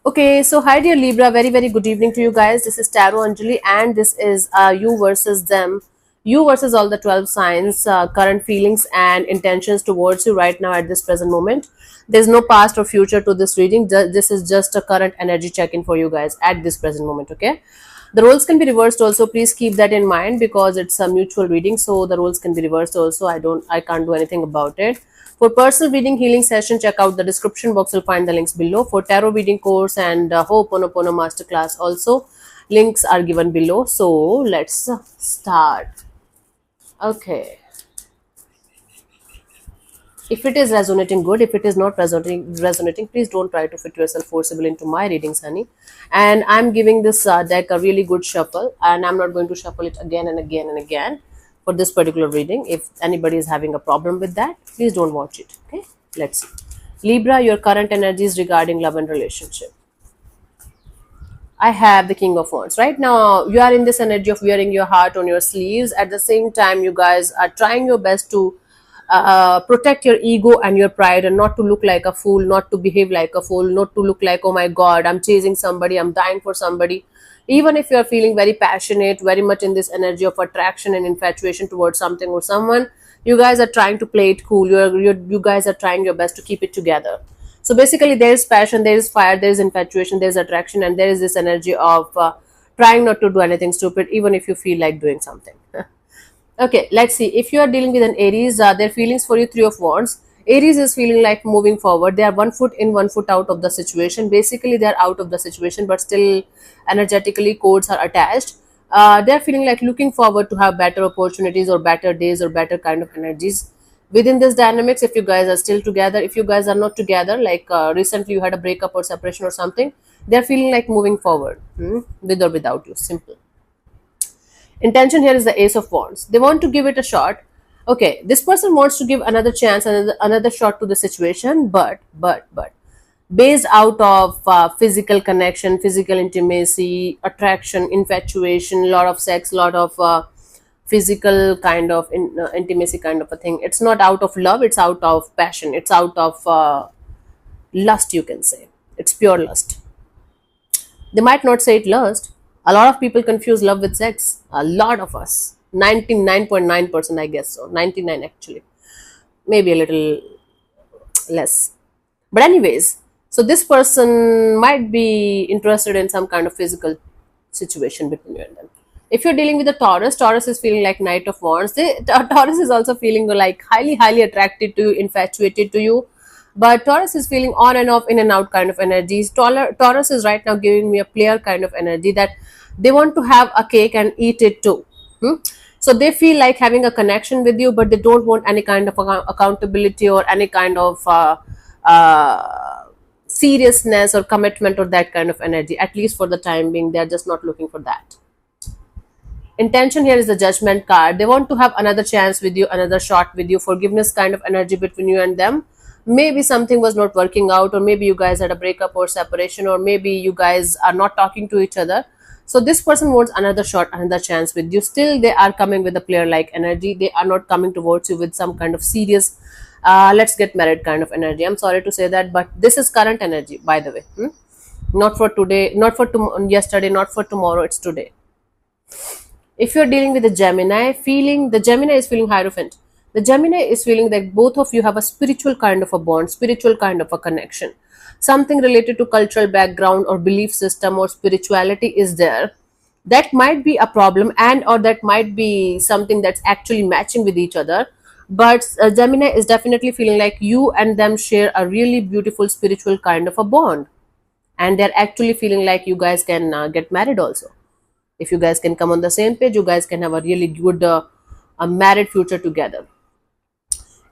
Okay, so hi dear Libra, very good evening to you guys. This is Tarot Anjali, and this is you versus them, you versus all the 12 signs, current feelings and intentions towards you right now at this present moment. There's no past or future to this reading. This is just a current energy check-in for you guys at this present moment. Okay, the roles can be reversed also. Please keep that in mind because it's a mutual reading, so the roles can be reversed also. I can't do anything about it. For personal reading healing session, check out the description box. You'll find the links below. For tarot reading course and Ho'oponopono masterclass also, links are given below. So let's start. Okay. If it is resonating, good. If it is not resonating, please don't try to fit yourself forcibly into my readings, honey. And I'm giving this deck a really good shuffle, and I'm not going to shuffle it again and again and again for this particular reading. If anybody is having a problem with that, please don't watch it. Okay, let's see. Libra, your current energies regarding love and relationship. I have the King of Wands. Right now, you are in this energy of wearing your heart on your sleeves. At the same time, you guys are trying your best to protect your ego and your pride and not to look like a fool, not to behave like a fool, not to look like, oh my God, I'm chasing somebody, I'm dying for somebody. Even if you're feeling very passionate, very much in this energy of attraction and infatuation towards something or someone, you guys are trying to play it cool. You guys are trying your best to keep it together. So basically, there is passion, there is fire, there is infatuation, there is attraction, and there is this energy of trying not to do anything stupid, even if you feel like doing something. Okay, let's see. If you are dealing with an Aries, their feelings for you, Three of Wands. Aries is feeling like moving forward. They are 1 foot in, 1 foot out of the situation. Basically, they are out of the situation, but still energetically codes are attached. They are feeling like looking forward to have better opportunities or better days or better kind of energies within this dynamics. If you guys are still together, if you guys are not together, like recently you had a breakup or separation or something, they're feeling like moving forward, with or without you. Simple. Intention here is the Ace of Wands. They want to give it a shot. Okay, this person wants to give another chance, another shot to the situation, but based out of physical connection, physical intimacy, attraction, infatuation, lot of sex, lot of physical kind of intimacy kind of a thing. It's not out of love, it's out of passion, it's out of lust, you can say. It's pure lust. They might not say it lust. A lot of people confuse love with sex. A lot of us. 99.9%, I guess so. 99 actually. Maybe a little less. But anyways, so this person might be interested in some kind of physical situation between you and them. If you're dealing with a Taurus, Taurus is feeling like Knight of Wands. Taurus is also feeling like highly attracted to you, infatuated to you. But Taurus is feeling on and off, in and out kind of energies. Taurus is right now giving me a player kind of energy that they want to have a cake and eat it too. So they feel like having a connection with you, but they don't want any kind of accountability or any kind of seriousness or commitment or that kind of energy. At least for the time being, they're just not looking for that. Intention here is the Judgment card. They want to have another chance with you, another shot with you, forgiveness kind of energy between you and them. Maybe something was not working out, or maybe you guys had a breakup or separation, or maybe you guys are not talking to each other. So this person wants another shot, another chance with you. Still, they are coming with a player like energy. They are not coming towards you with some kind of serious let's get married kind of energy. I'm sorry to say that, but this is current energy, by the way. Not for today, not for yesterday, not for tomorrow. It's today. If you're dealing with a Gemini, the Gemini is feeling Hierophant. The Gemini is feeling that both of you have a spiritual kind of a bond, spiritual kind of a connection. Something related to cultural background or belief system or spirituality is there. That might be a problem, and or that might be something that's actually matching with each other. But Gemini is definitely feeling like you and them share a really beautiful spiritual kind of a bond, and they're actually feeling like you guys can get married also. If you guys can come on the same page, you guys can have a really good a married future together.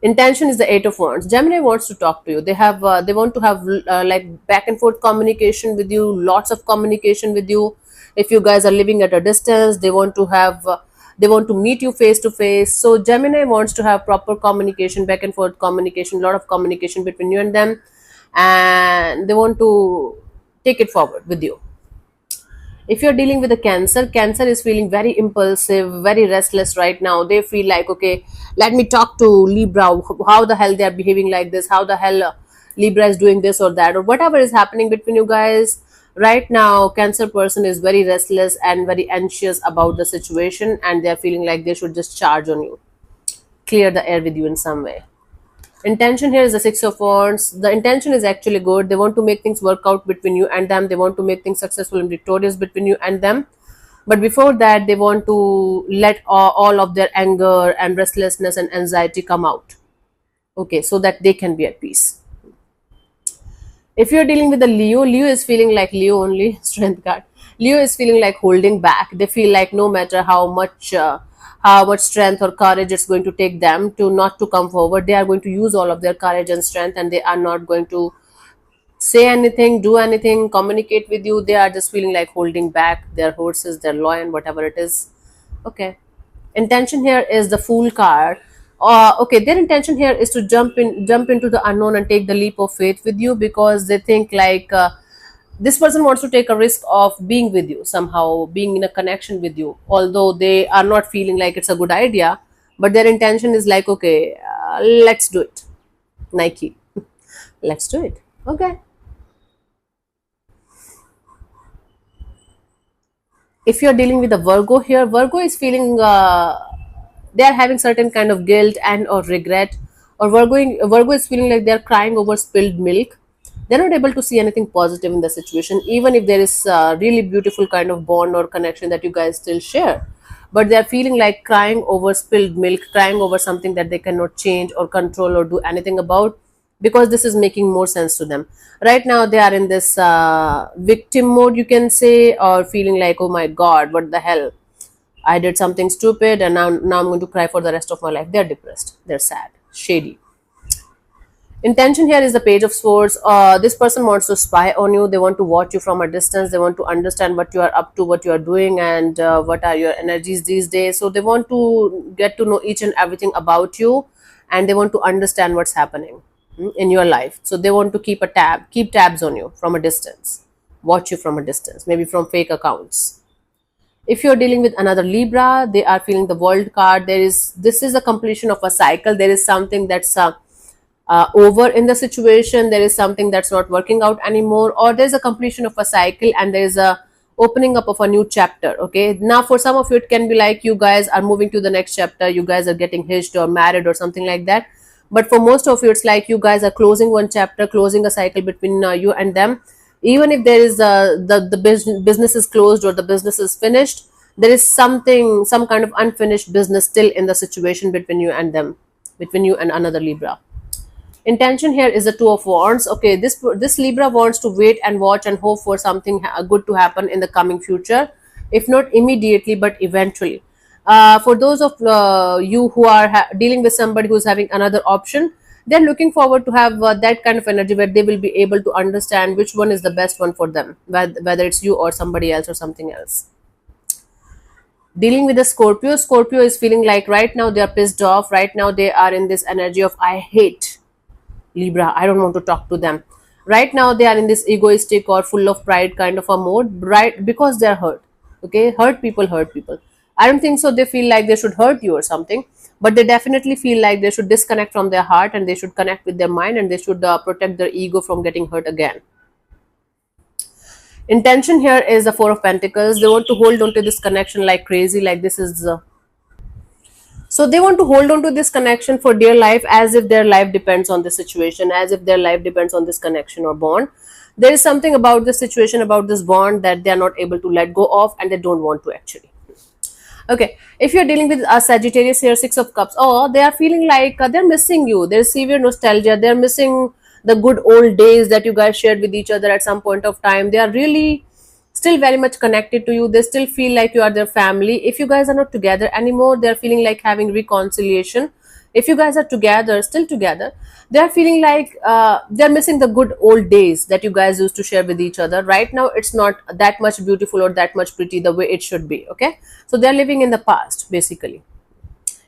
Intention is the Eight of Wands. Gemini wants to talk to you. They want to have like back and forth communication with you, lots of communication with you. If you guys are living at a distance, they want to have they want to meet you face to face. So Gemini wants to have proper communication, back and forth communication, lot of communication between you and them, and they want to take it forward with you. If you're dealing with a Cancer is feeling very impulsive, very restless right now. They feel like, okay, let me talk to Libra. How the hell they are behaving like this? How the hell Libra is doing this or that or whatever is happening between you guys. Right now, Cancer person is very restless and very anxious about the situation, and they're feeling like they should just charge on you, clear the air with you in some way. Intention here is the Six of Wands. The intention is actually good. They want to make things work out between you and them. They want to make things successful and victorious between you and them. But before that, they want to let all of their anger and restlessness and anxiety come out. Okay, so that they can be at peace. If you're dealing with a Leo, Leo is feeling like Leo only, strength card. Leo is feeling like holding back. They feel like no matter how much strength or courage it's going to take them to not to come forward, they are going to use all of their courage and strength, and they are not going to say anything, do anything, communicate with you. They are just feeling like holding back their horses, their lion, whatever it is. Okay. Intention here is the Fool card. Okay, their intention here is to jump into the unknown and take the leap of faith with you, because they think like this person wants to take a risk of being with you, somehow being in a connection with you, although they are not feeling like it's a good idea, but their intention is like, okay, let's do it, Nike. Let's do it. Okay. If you're dealing with a Virgo here, Virgo is feeling they are having certain kind of guilt and or regret, or Virgo is feeling like they're crying over spilled milk. They're not able to see anything positive in the situation, even if there is a really beautiful kind of bond or connection that you guys still share. But they're feeling like crying over spilled milk, crying over something that they cannot change or control or do anything about, because this is making more sense to them. Right now, they are in this victim mode, you can say, or feeling like, oh my God, what the hell? I did something stupid, and now I'm going to cry for the rest of my life. They're depressed. They're sad, shady. Intention here is the Page of Swords. This person wants to spy on you. They want to watch you from a distance. They want to understand what you are up to, what you are doing, and what are your energies these days. So they want to get to know each and everything about you, and they want to understand what's happening in your life. So they want to keep tabs on you from a distance, watch you from a distance, maybe from fake accounts. If you're dealing with another Libra, they are feeling the World card. This is a completion of a cycle. There is something that's over in the situation. There is something that's not working out anymore, or there's a completion of a cycle and there's a opening up of a new chapter. Okay, now for some of you it can be like you guys are moving to the next chapter, you guys are getting hitched or married or something like that. But for most of you, it's like you guys are closing one chapter, closing a cycle between you and them. Even if there is the business is closed or the business is finished, there is some kind of unfinished business still in the situation between you and them, between you and another Libra. Intention here is the Two of Wands. Okay, this Libra wants to wait and watch and hope for something good to happen in the coming future, if not immediately, but eventually. For those of you who are dealing with somebody who's having another option, they're looking forward to have that kind of energy where they will be able to understand which one is the best one for them, whether it's you or somebody else or something else. Dealing with the Scorpio, Scorpio is feeling like right now they are pissed off. Right now they are in this energy of I hate Libra, I don't want to talk to them. Right now they are in this egoistic or full of pride kind of a mode, right? Because they are hurt. Okay, hurt people hurt people. I don't think so they feel like they should hurt you or something, but they definitely feel like they should disconnect from their heart and they should connect with their mind, and they should protect their ego from getting hurt again. Intention here is the Four of Pentacles. They want to hold on to this connection like crazy, like this is so they want to hold on to this connection for dear life, as if their life depends on this situation, as if their life depends on this connection or bond. There is something about this situation, about this bond, that they are not able to let go of, and they don't want to actually. Okay, if you're dealing with a Sagittarius here, Six of Cups, oh, they are feeling like they're missing you. There's severe nostalgia. They're missing the good old days that you guys shared with each other at some point of time. They are really still very much connected to you. They still feel like you are their family. If you guys are not together anymore, they're feeling like having reconciliation. If you guys are together, still together, they're feeling like they're missing the good old days that you guys used to share with each other. Right now, it's not that much beautiful or that much pretty the way it should be. Okay, so they're living in the past, basically,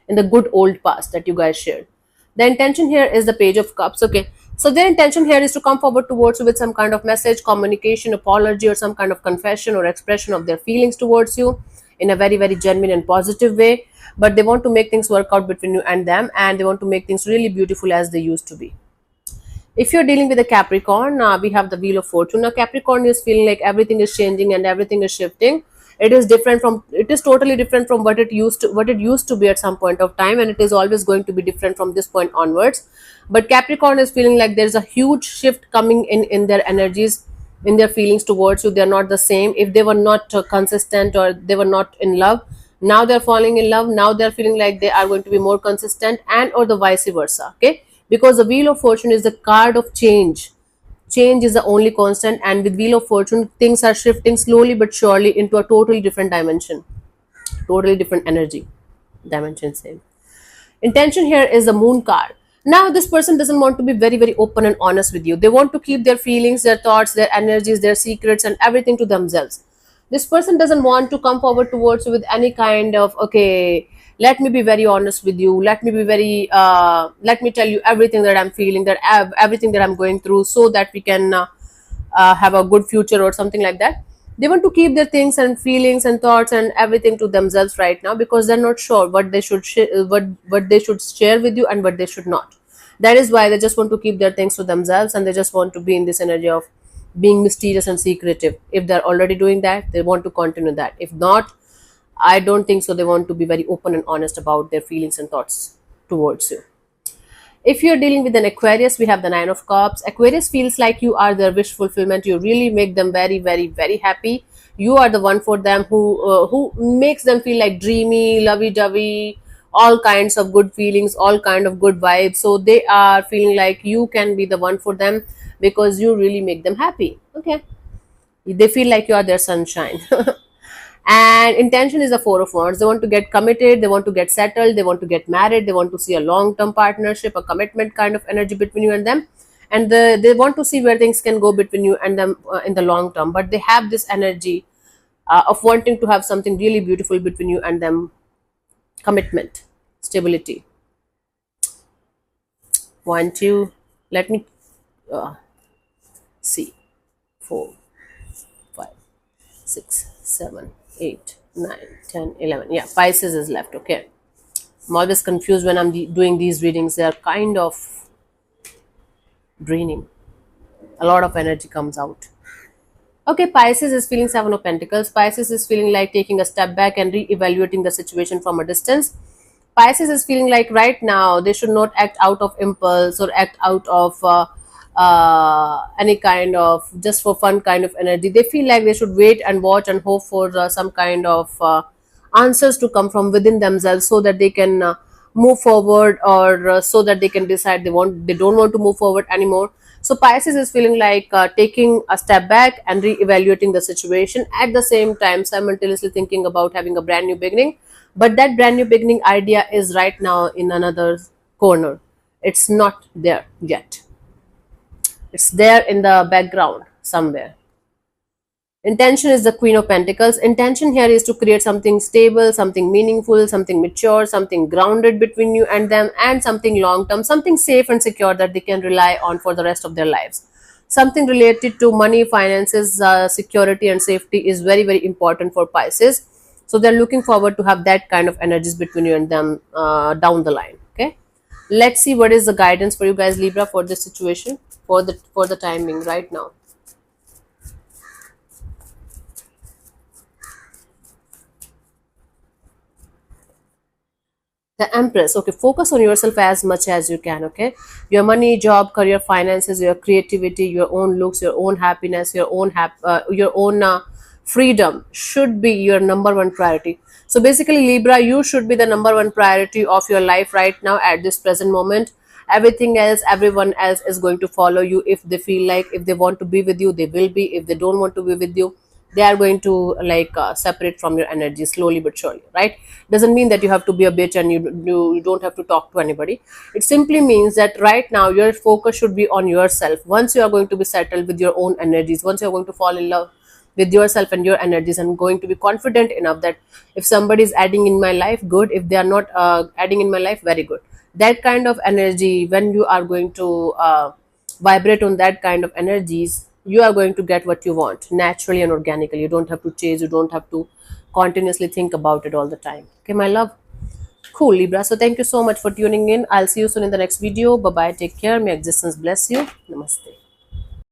in the good old past that you guys shared. The intention here is the Page of Cups. Okay, so their intention here is to come forward towards you with some kind of message, communication, apology, or some kind of confession or expression of their feelings towards you in a very, very genuine and positive way. But they want to make things work out between you and them, and they want to make things really beautiful as they used to be. If you're dealing with a Capricorn, we have the Wheel of Fortune. Now Capricorn is feeling like everything is changing and everything is shifting. It is totally different from what it used to be at some point of time, and it is always going to be different from this point onwards. But Capricorn is feeling like there's a huge shift coming in their energies, in their feelings towards you. They're not the same. If they were not consistent, or they were not in love, now they're falling in love. Now they're feeling like they are going to be more consistent, and or the vice versa. Okay, because the Wheel of Fortune is the card of change. Change is the only constant, and with Wheel of Fortune, things are shifting slowly but surely into a totally different dimension, totally different energy dimension. Same intention here is the Moon card. Now this person doesn't want to be very very open and honest with you. They want to keep their feelings, their thoughts, their energies, their secrets and everything to themselves. This person doesn't want to come forward towards you with any kind of, okay, let me be very honest with you, let me tell you everything that I'm feeling, everything that I'm going through, so that we can have a good future or something like that. They want to keep their things and feelings and thoughts and everything to themselves right now, because they're not sure what they should what they should share with you and what they should not. That is why they just want to keep their things to themselves, and they just want to be in this energy of being mysterious and secretive. If they're already doing that, they want to continue that. If not, I don't think so. They want to be very open and honest about their feelings and thoughts towards you. If you're dealing with an Aquarius, we have the Nine of Cups. Aquarius feels like you are their wish fulfillment. You really make them very, very, very happy. You are the one for them who makes them feel like dreamy, lovey-dovey, all kinds of good feelings, all kind of good vibes. So they are feeling like you can be the one for them, because you really make them happy. Okay, they feel like you are their sunshine. And intention is the Four of Wands. They want to get committed, they want to get settled, they want to get married, they want to see a long-term partnership, a commitment kind of energy between you and them. And they want to see where things can go between you and them in the long term. But they have this energy of wanting to have something really beautiful between you and them. Commitment, stability. One, two, let me see. 4, 5, 6, 7, 8, 9, 10, 11. Yeah, Pisces is left. Okay, I'm always confused when I'm doing these readings. They are kind of draining. A lot of energy comes out. Okay, Pisces is feeling Seven of Pentacles. Pisces is feeling like taking a step back and re-evaluating the situation from a distance. Pisces is feeling like right now they should not act out of impulse or act out of any kind of just for fun kind of energy. They feel like they should wait and watch and hope for some kind of answers to come from within themselves, so that they can move forward, or so that they can decide they don't want to move forward anymore. So Pisces is feeling like taking a step back and re-evaluating the situation, at the same time simultaneously thinking about having a brand new beginning. But that brand new beginning idea is right now in another corner. It's not there yet. It's there in the background somewhere. Intention is the Queen of Pentacles. Intention here is to create something stable, something meaningful, something mature, something grounded between you and them, and something long term, something safe and secure that they can rely on for the rest of their lives. Something related to money, finances, security and safety is very, very important for Pisces. So they're looking forward to have that kind of energies between you and them down the line. Okay, let's see what is the guidance for you guys, Libra, for this situation, for the timing right now. The Empress. Okay, focus on yourself as much as you can. Okay, your money, job, career, finances, your creativity, your own looks, your own happiness, your own freedom should be your number one priority. So basically, Libra, you should be the number one priority of your life right now at this present moment. Everything else, everyone else is going to follow you. If they feel like, if they want to be with you, they will be. If they don't want to be with you, they are going to like separate from your energy slowly but surely, right? Doesn't mean that you have to be a bitch and you don't have to talk to anybody. It simply means that right now your focus should be on yourself. Once you are going to be settled with your own energies, once you are going to fall in love with yourself and your energies, and going to be confident enough that if somebody is adding in my life, good. If they are not adding in my life, very good. That kind of energy, when you are going to vibrate on that kind of energies, you are going to get what you want naturally and organically. You don't have to chase, you don't have to continuously think about it all the time. Okay, my love. Cool, Libra. So thank you so much for tuning in. I'll see you soon in the next video. Bye bye. Take care. May existence bless you. Namaste.